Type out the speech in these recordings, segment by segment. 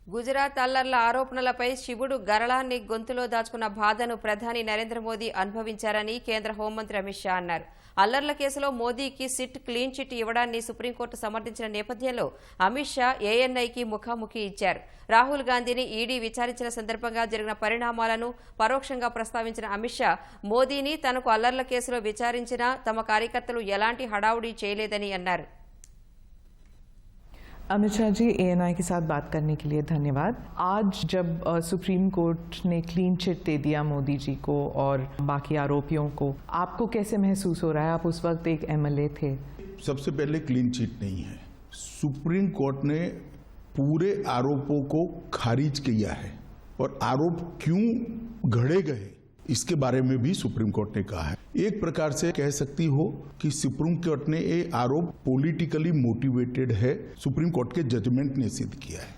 గుజరాత్ అల్లర్ల ఆరోపణలపై శివుడు గరళాన్ని గొంతులో దాచుకున్న బాధను ప్రధాని నరేంద్ర మోదీ అనుభవించారని కేంద్ర హోంమంత్రి అమిత్ షా అన్నారు. అల్లర్ల కేసులో మోదీకి సిట్ క్లీన్ చిట్ ఇవ్వడాన్ని సుప్రీంకోర్టు సమర్థించిన నేపథ్యంలో అమిత్ షా ఏఎన్ఐకి ముఖాముఖి ఇచ్చారు. రాహుల్ గాంధీని ఈడీ విచారించిన సందర్భంగా జరిగిన పరిణామాలను పరోక్షంగా ప్రస్తావించిన అమిత్ షా మోదీని తనకు అల్లర్ల కేసులో విచారించినా తమ కార్యకర్తలు ఎలాంటి హడావుడి చేయలేదని అన్నారు. अमित शाह जी, एएनआई के साथ बात करने के लिए धन्यवाद। आज जब सुप्रीम कोर्ट ने क्लीन चिट दे दिया मोदी जी को और बाकी आरोपियों को, आपको कैसे महसूस हो रहा है? आप उस वक्त एक एमएलए थे। सबसे पहले क्लीन चिट नहीं है, सुप्रीम कोर्ट ने पूरे आरोपों को खारिज किया है और आरोप क्यों घड़े गए इसके बारे में भी सुप्रीम कोर्ट ने कहा है। एक प्रकार से कह सकती हो कि सुप्रीम कोर्ट ने ये आरोप पॉलिटिकली मोटिवेटेड है, सुप्रीम कोर्ट के जजमेंट ने सिद्ध किया है।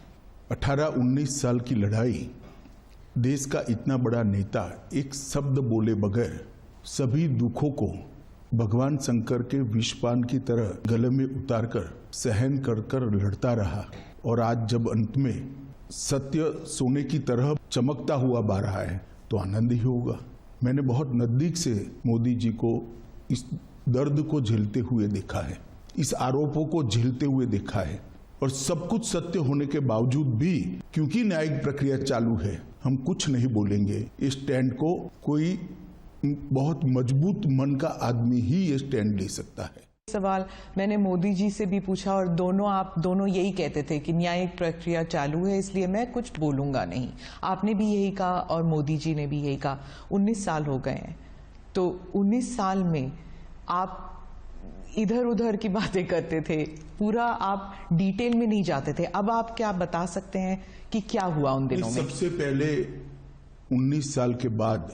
18-19 साल की लड़ाई, देश का इतना बड़ा नेता एक शब्द बोले बगैर सभी दुखों को भगवान शंकर के विषपान की तरह गले में उतारकर सहन कर कर लड़ता रहा और आज जब अंत में सत्य सोने की तरह चमकता हुआ बा रहा है तो आनंद ही होगा। मैंने बहुत नजदीक से मोदी जी को इस दर्द को झेलते हुए देखा है, इस आरोपों को झेलते हुए देखा है और सब कुछ सत्य होने के बावजूद भी क्योंकि न्यायिक प्रक्रिया चालू है, हम कुछ नहीं बोलेंगे। इस स्टैंड को कोई बहुत मजबूत मन का आदमी ही ये स्टैंड ले सकता है। सवाल मैंने मोदी जी से भी पूछा और आप दोनों यही कहते थे कि न्यायिक प्रक्रिया चालू है इसलिए मैं कुछ बोलूंगा नहीं। आपने भी यही कहा और मोदी जी ने भी यही कहा। 19 साल हो गए हैं, तो 19 साल में आप इधर उधर की बातें करते थे, पूरा आप डिटेल में नहीं जाते थे। अब आप क्या बता सकते हैं कि क्या हुआ उन दिनों में? सबसे पहले 19 साल के बाद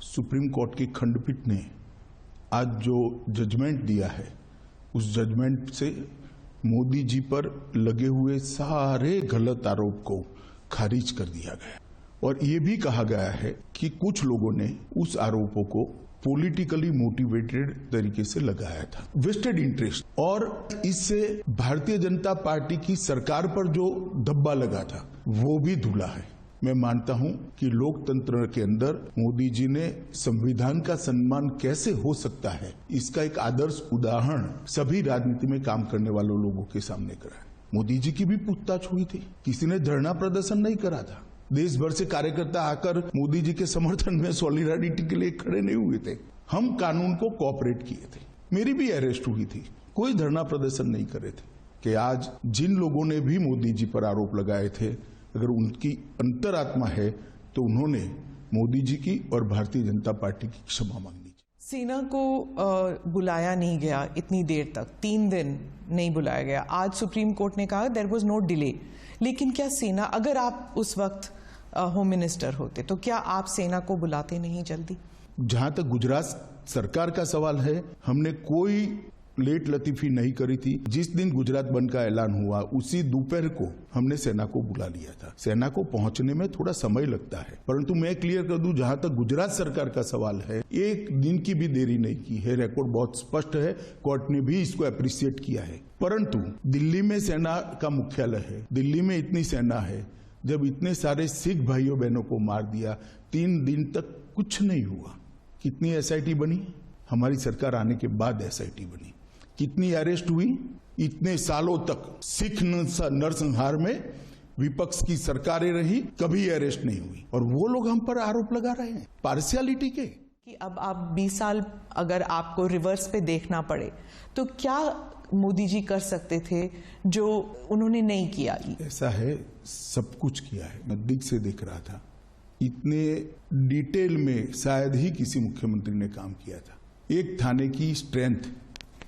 सुप्रीम कोर्ट की खंडपीठ ने आज जो जजमेंट दिया है, उस जजमेंट से मोदी जी पर लगे हुए सारे गलत आरोप को खारिज कर दिया गया और ये भी कहा गया है कि कुछ लोगों ने उस आरोपों को पॉलिटिकली मोटिवेटेड तरीके से लगाया था, वेस्टेड इंटरेस्ट, और इससे भारतीय जनता पार्टी की सरकार पर जो धब्बा लगा था वो भी धुला है। मैं मानता हूं कि लोकतंत्र के अंदर मोदी जी ने संविधान का सम्मान कैसे हो सकता है, इसका एक आदर्श उदाहरण सभी राजनीति में काम करने वालों लोगों के सामने करा है। मोदी जी की भी पूछताछ हुई थी, किसी ने धरना प्रदर्शन नहीं करा था। देश भर से कार्यकर्ता आकर मोदी जी के समर्थन में सॉलिडारिटी के लिए खड़े नहीं हुए थे। हम कानून को कोऑपरेट किए थे। मेरी भी अरेस्ट हुई थी, कोई धरना प्रदर्शन नहीं करे थे। कि आज जिन लोगों ने भी मोदी जी पर आरोप लगाए थे, अगर उनकी अंतरात्मा है तो उन्होंने मोदी जी की और भारतीय जनता पार्टी की क्षमा मांगनी। सेना को बुलाया नहीं गया इतनी देर तक, 3 दिन नहीं बुलाया गया। आज सुप्रीम कोर्ट ने कहा देयर वाज नो डिले, लेकिन क्या सेना, अगर आप उस वक्त होम मिनिस्टर होते तो क्या आप सेना को बुलाते नहीं जल्दी? जहां तक गुजरात सरकार का सवाल है, हमने कोई लेट लतीफी नहीं करी थी। जिस दिन गुजरात बंद का ऐलान हुआ उसी दोपहर को हमने सेना को बुला लिया था। सेना को पहुंचने में थोड़ा समय लगता है, परंतु मैं क्लियर कर दूं, जहां तक गुजरात सरकार का सवाल है, एक दिन की भी देरी नहीं की है। रिकॉर्ड बहुत स्पष्ट है, कोर्ट ने भी इसको अप्रिशिएट किया है। परंतु दिल्ली में सेना का मुख्यालय है, दिल्ली में इतनी सेना है, जब इतने सारे सिख भाइयों बहनों को मार दिया, 3 दिन तक कुछ नहीं हुआ। कितनी एसआईटी बनी? हमारी सरकार आने के बाद एसआईटी बनी। कितनी अरेस्ट हुई? इतने सालों तक सिख नरसंहार में विपक्ष की सरकारें रही, कभी अरेस्ट नहीं हुई और वो लोग हम पर आरोप लगा रहे हैं पार्शियलिटी के। कि अब आप 20 साल अगर आपको रिवर्स पे देखना पड़े तो क्या मोदी जी कर सकते थे जो उन्होंने नहीं किया? ऐसा है, सब कुछ किया है, नजदीक से देख रहा था। इतने डिटेल में शायद ही किसी मुख्यमंत्री ने काम किया था। एक थाने की स्ट्रेंथ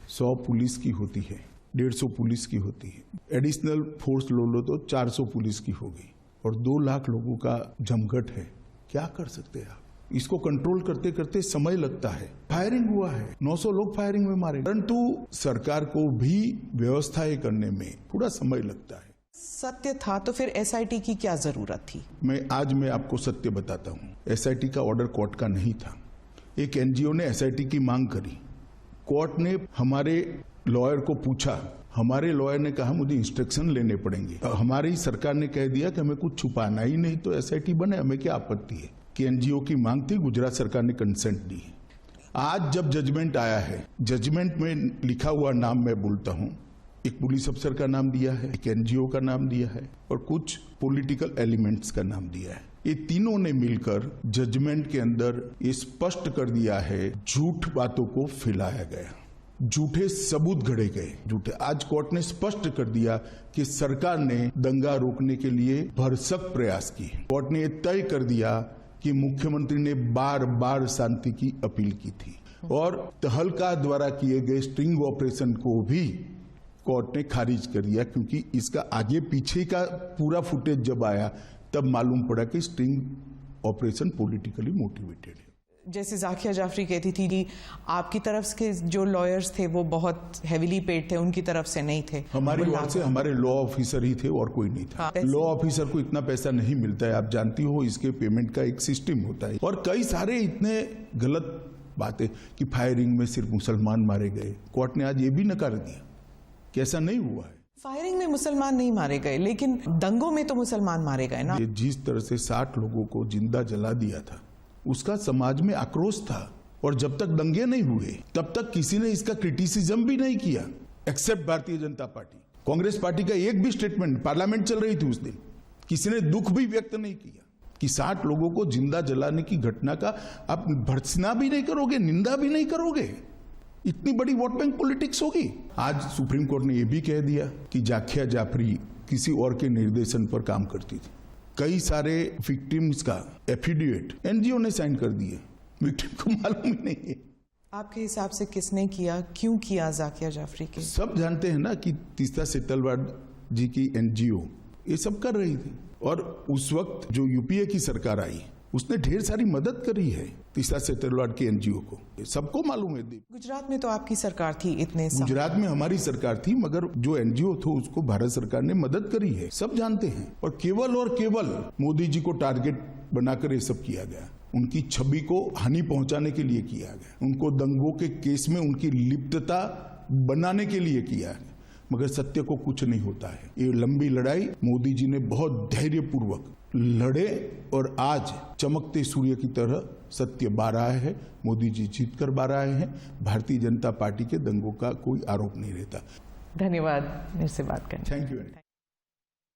100 पुलिस की होती है, 150 पुलिस की होती है। एडिशनल फोर्स लो तो 400 पुलिस की होगी और 2 लाख लोगों का जमघट है। क्या कर सकते हैं आप? इसको कंट्रोल करते करते समय लगता है। फायरिंग हुआ है, 900 लोग फायरिंग में मारे, परंतु सरकार को भी व्यवस्थाएं करने में थोड़ा समय लगता है। सत्य था तो फिर एसआईटी की क्या जरूरत थी? आज मैं आपको सत्य बताता हूँ। एसआईटी का ऑर्डर कोर्ट का नहीं था। एक एनजीओ ने एसआईटी की मांग करी, कोर्ट ने हमारे लॉयर को पूछा, हमारे लॉयर ने कहा मुझे इंस्ट्रक्शन लेने पड़ेंगे। हमारी सरकार ने कह दिया कि हमें कुछ छुपाना ही नहीं, तो एसआईटी बने, हमें क्या आपत्ति है। कि एनजीओ की मांग थी, गुजरात सरकार ने कंसेंट दी है। आज जब जजमेंट आया है, जजमेंट में लिखा हुआ नाम मैं बोलता हूं, एक पुलिस अफसर का नाम दिया है, एक एनजीओ का नाम दिया है और कुछ पॉलिटिकल एलिमेंट्स का नाम दिया है। ये तीनों ने मिलकर जजमेंट के अंदर ये स्पष्ट कर दिया है, झूठ बातों को फैलाया गया, झूठे सबूत गढ़े गए, झूठे। आज कोर्ट ने स्पष्ट कर दिया कि सरकार ने दंगा रोकने के लिए भरसक प्रयास किए। कोर्ट ने यह तय कर दिया कि मुख्यमंत्री ने बार बार शांति की अपील की थी और तहलका द्वारा किए गए स्ट्रिंग ऑपरेशन को भी कोर्ट ने खारिज कर दिया, क्योंकि इसका आगे पीछे का पूरा फुटेज जब आया तब मालूम पड़ा कि स्ट्रिंग ऑपरेशन पॉलिटिकली मोटिवेटेड है। जैसे जाकिया जाफरी कहती थी कि आपकी तरफ के जो लॉयर्स थे वो बहुत हेविली पेड थे, उनकी तरफ से नहीं थे। हमारी ओर से हमारे लॉ ऑफिसर ही थे और कोई नहीं था। लॉ ऑफिसर को इतना पैसा नहीं मिलता है, आप जानती हो, इसके पेमेंट का एक सिस्टम होता है। और कई सारे इतने गलत बातें कि फायरिंग में सिर्फ मुसलमान मारे गए, कोर्ट ने आज ये भी नकार दिया कि ऐसा नहीं हुआ है। फायरिंग में मुसलमान नहीं मारे गए, लेकिन दंगों में तो मुसलमान मारे गए ना। जिस तरह से 60 लोगों को जिंदा जला दिया था, उसका समाज में आक्रोश था और जब तक दंगे नहीं हुए तब तक किसी ने इसका क्रिटिसिज्म भी नहीं किया, accept Bharatiya Janata party. Congress party का एक भी स्टेटमेंट, पार्लियामेंट चल रही थी उस दिन, किसी ने दुख भी व्यक्त नहीं किया कि 60 लोगों को जिंदा जलाने की घटना का आप भर्त्सना भी नहीं करोगे, निंदा भी नहीं करोगे। इतनी बड़ी वोट बैंक पॉलिटिक्स होगी। आज सुप्रीम कोर्ट ने यह भी कह दिया कि जाकिया जाफरी किसी और के निर्देशन पर काम करती थी। कई सारे विक्टिम्स का एफिडेविट एनजीओ ने साइन कर दिए, विक्टिम को मालूम ही नहीं है। आपके हिसाब से किसने किया, क्यों किया जाकिया जाफरी के? सब जानते हैं ना कि तीस्ता सेतलवाड जी की एनजीओ ये सब कर रही थी और उस वक्त जो यूपीए की सरकार आई उसने ढेर सारी मदद करी है तीस्ता सेतलवाड के एनजीओ को, सबको मालूम है। गुजरात में तो आपकी सरकार थी इतने साल। गुजरात में हमारी सरकार थी, मगर जो एनजीओ थे उसको भारत सरकार ने मदद करी है, सब जानते हैं। और केवल मोदी जी को टारगेट बनाकर ये सब किया गया, उनकी छवि को हानि पहुंचाने के लिए किया गया, उनको दंगों के केस में उनकी लिप्तता बनाने के लिए किया गया। मगर सत्य को कुछ नहीं होता है। ये लंबी लड़ाई मोदी जी ने बहुत धैर्यपूर्वक लड़े और आज चमकते सूर्य की तरह सत्य बाहर आया है। मोदी जी जीत कर बाहर आए हैं। भारतीय जनता पार्टी के दंगों का कोई आरोप नहीं रहता। धन्यवाद मेरे से बात करने। Thank you.